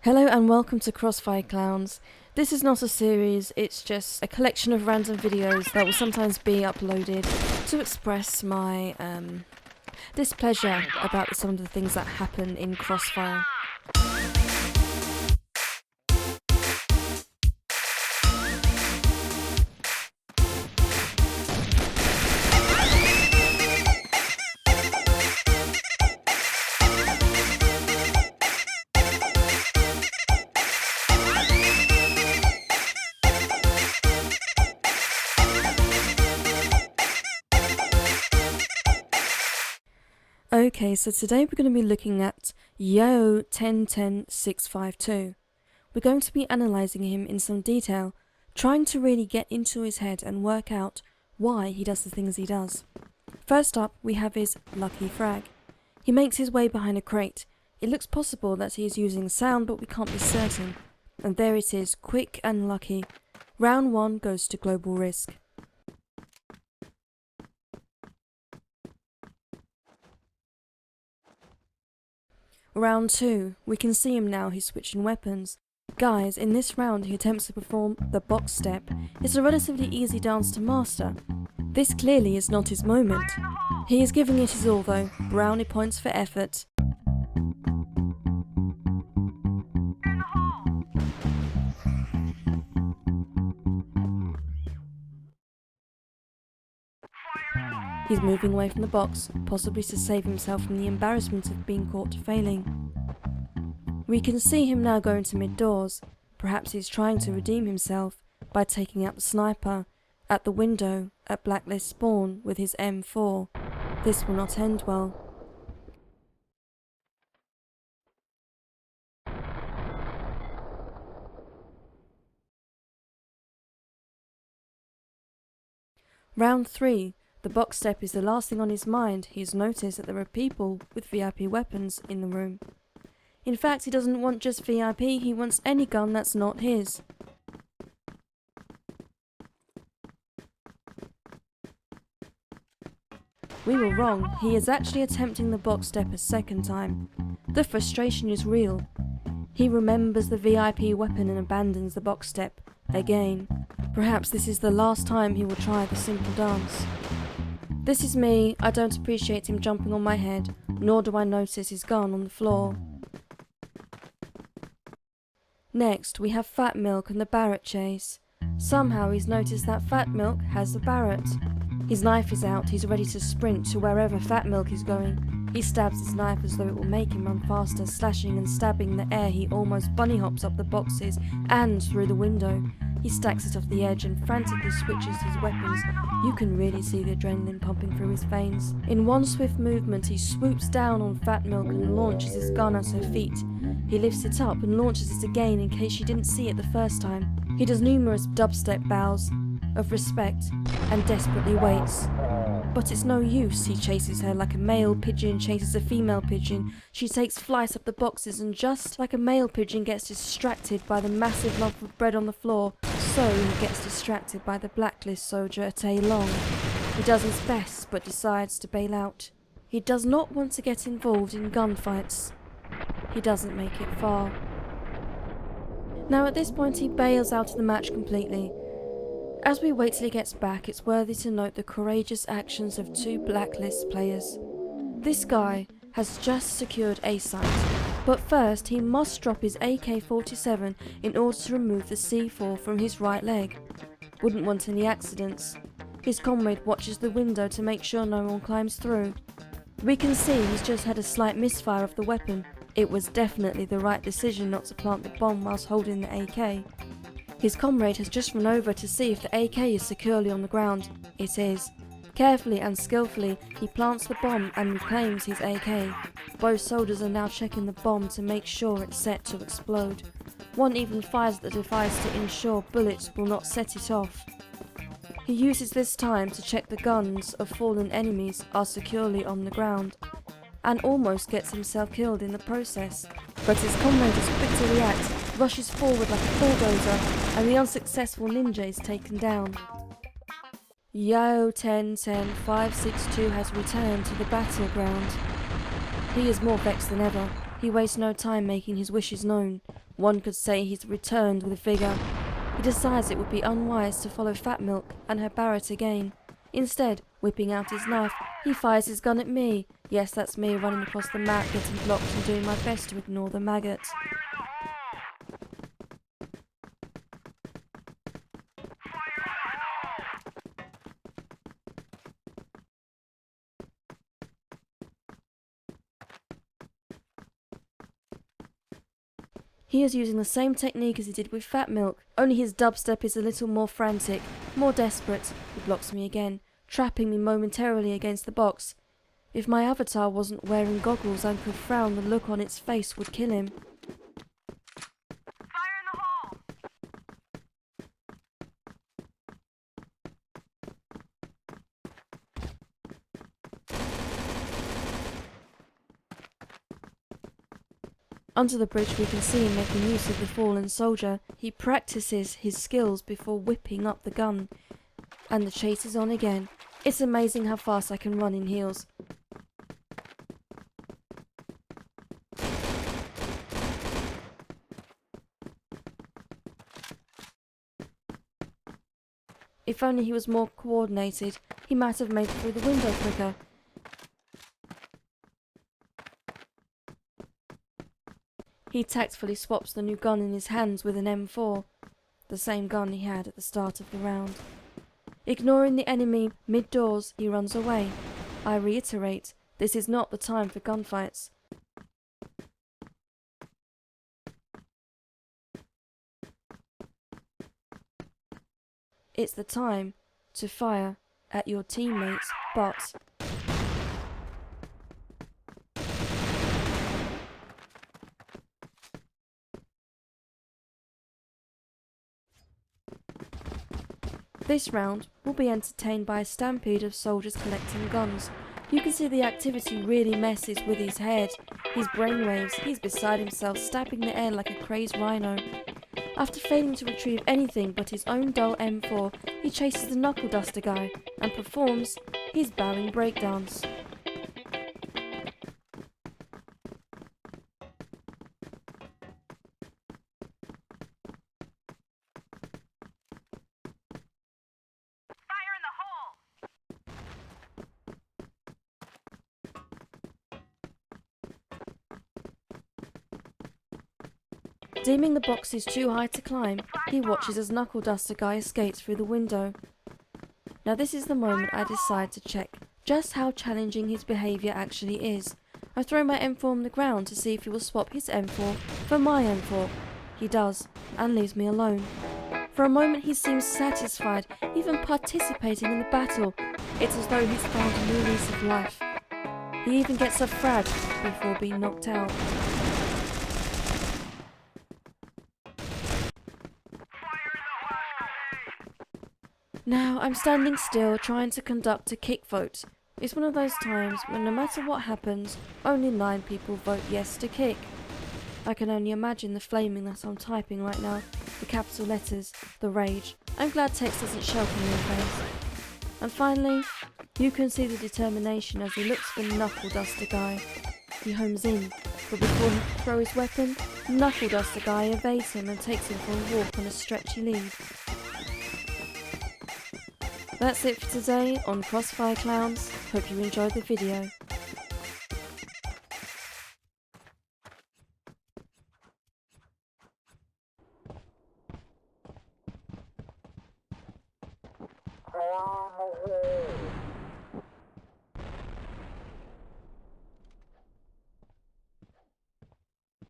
Hello and welcome to Crossfire Clowns. This is not a series, it's just a collection of random videos that will sometimes be uploaded to express my displeasure about some of the things that happen in Crossfire. Okay, so today we're going to be looking at Yo 1010652. We're going to be analysing him in some detail, trying to really get into his head and work out why he does the things he does. First up, we have his lucky frag. He makes his way behind a crate. It looks possible that he is using sound, but we can't be certain. And there it is, quick and lucky. Round 1 goes to Global Risk. Round 2, we can see him now, he's switching weapons. Guys, in this round he attempts to perform the box step. It's a relatively easy dance to master. This clearly is not his moment. He is giving it his all though, brownie points for effort. He's moving away from the box, possibly to save himself from the embarrassment of being caught failing. We can see him now go into mid-doors. Perhaps he's trying to redeem himself by taking out the sniper at the window at Blacklist spawn with his M4. This will not end well. Round 3. The box step is the last thing on his mind. He has noticed that there are people with VIP weapons in the room. In fact, he doesn't want just VIP, he wants any gun that's not his. We were wrong, he is actually attempting the box step a second time. The frustration is real. He remembers the VIP weapon and abandons the box step again. Perhaps this is the last time he will try the simple dance. This is me. I don't appreciate him jumping on my head, nor do I notice his gun on the floor. Next, we have Fat Milk and the Barrett chase. Somehow he's noticed that Fat Milk has the Barrett. His knife is out, he's ready to sprint to wherever Fat Milk is going. He stabs his knife as though it will make him run faster, slashing and stabbing the air. He almost bunny hops up the boxes and through the window. He stacks it off the edge and frantically switches his weapons. You can really see the adrenaline pumping through his veins. In one swift movement, he swoops down on Fat Milk and launches his gun at her feet. He lifts it up and launches it again in case she didn't see it the first time. He does numerous dubstep bows of respect and desperately waits. But it's no use. He chases her like a male pigeon chases a female pigeon. She takes flight up the boxes, and just like a male pigeon gets distracted by the massive lump of bread on the floor, so he gets distracted by the Blacklist soldier at A Long. He does his best but decides to bail out. He does not want to get involved in gunfights. He doesn't make it far. Now at this point he bails out of the match completely. As we wait till he gets back, it's worthy to note the courageous actions of 2 Blacklist players. This guy has just secured A site, but first he must drop his AK-47 in order to remove the C4 from his right leg. Wouldn't want any accidents. His comrade watches the window to make sure no one climbs through. We can see he's just had a slight misfire of the weapon. It was definitely the right decision not to plant the bomb whilst holding the AK. His comrade has just run over to see if the AK is securely on the ground. It is. Carefully and skillfully, he plants the bomb and reclaims his AK. Both soldiers are now checking the bomb to make sure it's set to explode. One even fires at the device to ensure bullets will not set it off. He uses this time to check the guns of fallen enemies are securely on the ground, and almost gets himself killed in the process. But his comrade is quick to react, rushes forward like a bulldozer, and the unsuccessful ninja is taken down. Yo 1010562 has returned to the battleground. He is more vexed than ever. He wastes no time making his wishes known. One could say he's returned with vigour. He decides it would be unwise to follow Fat Milk and her Barrett again. Instead, whipping out his knife, he fires his gun at me. Yes, that's me running across the map, getting blocked and doing my best to ignore the maggot. He is using the same technique as he did with Fat Milk, only his dubstep is a little more frantic, more desperate. He blocks me again, trapping me momentarily against the box. If my avatar wasn't wearing goggles and could frown, the look on its face would kill him. Fire in the hole! Under the bridge we can see him making use of the fallen soldier. He practices his skills before whipping up the gun. And the chase is on again. It's amazing how fast I can run in heels. If only he was more coordinated, he might have made it through the window quicker. He tactfully swaps the new gun in his hands with an M4, the same gun he had at the start of the round. Ignoring the enemy mid-doors, he runs away. I reiterate, this is not the time for gunfights. It's the time to fire at your teammates' butts. This round will be entertained by a stampede of soldiers collecting guns. You can see the activity really messes with his head, his brainwaves. He's beside himself, stabbing the air like a crazed rhino. After failing to retrieve anything but his own dull M4, he chases the knuckle duster guy and performs his bowing breakdance. Fire in the hole! Deeming the box is too high to climb, he watches as Knuckle Duster Guy escapes through the window. Now this is the moment I decide to check just how challenging his behaviour actually is. I throw my M4 on the ground to see if he will swap his M4 for my M4. He does, and leaves me alone. For a moment he seems satisfied, even participating in the battle. It's as though he's found a new lease of life. He even gets a frag before being knocked out. Now I'm standing still trying to conduct a kick vote. It's one of those times when no matter what happens, only 9 people vote yes to kick. I can only imagine the flaming that I'm typing right now, the capital letters, the rage. I'm glad text doesn't shelter me in the face. And finally, you can see the determination as he looks for Knuckle Duster Guy. He homes in, but before he can throw his weapon, Knuckle Duster Guy evades him and takes him for a walk on a stretchy lead. That's it for today on Crossfire Clowns. Hope you enjoyed the video. Fire in the